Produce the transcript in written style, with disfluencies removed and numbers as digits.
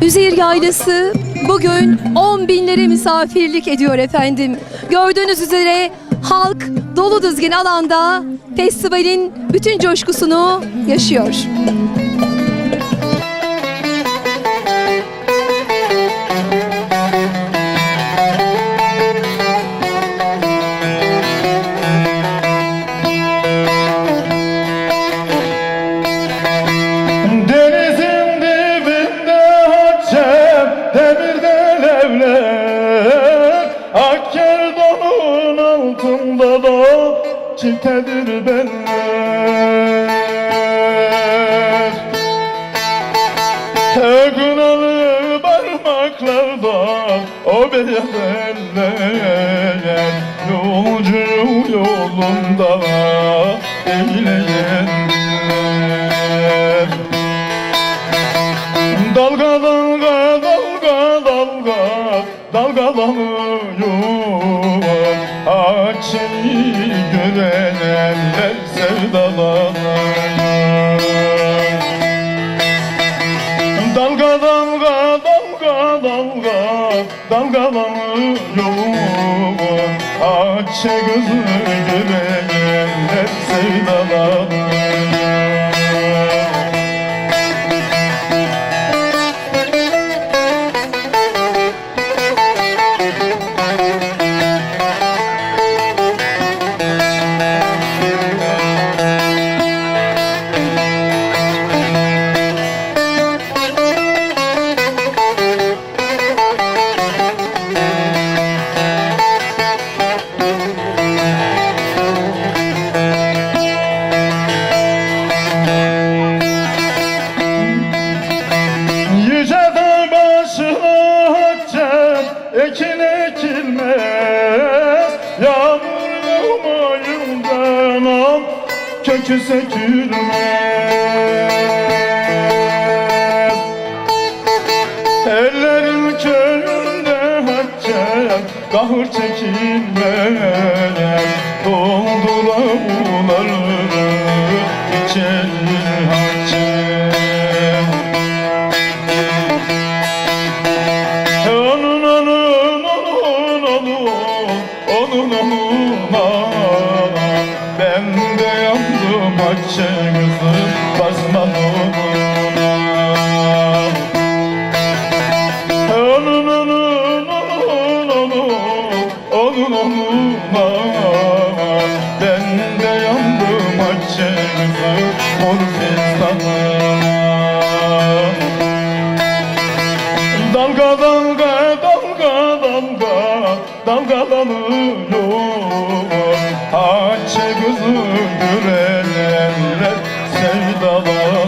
Üzeyir Yaylası bugün 10 binlere misafirlik ediyor efendim. Gördüğünüz üzere halk dolu dizgin alanda festivalin bütün coşkusunu yaşıyor. Çiftedir benler, Tegunalı parmaklarda o beyaz eller, yolcu yolunda eyleyenler. Dalga dalga dalga dalga dalgalanıyor açıyı görenler sevdalanıyor. Dalga dalga dalga dalga dalgalanıyor açı gözü görenler sevdalanıyor. Ekin ekilmez, yağmur yağmayınca nam kökü sökülmez. Ellerin köyünde haccem, kahır çekilmez. Dolduravunları içerir haccem. Ben de yandım Hatice kızım basman onuna. Onun onuna ben de yandım Hatice kızım Orfistan'a. Dalga dalga dalga dalga dalgalanıyor Hatice kızı görenler sevdalar.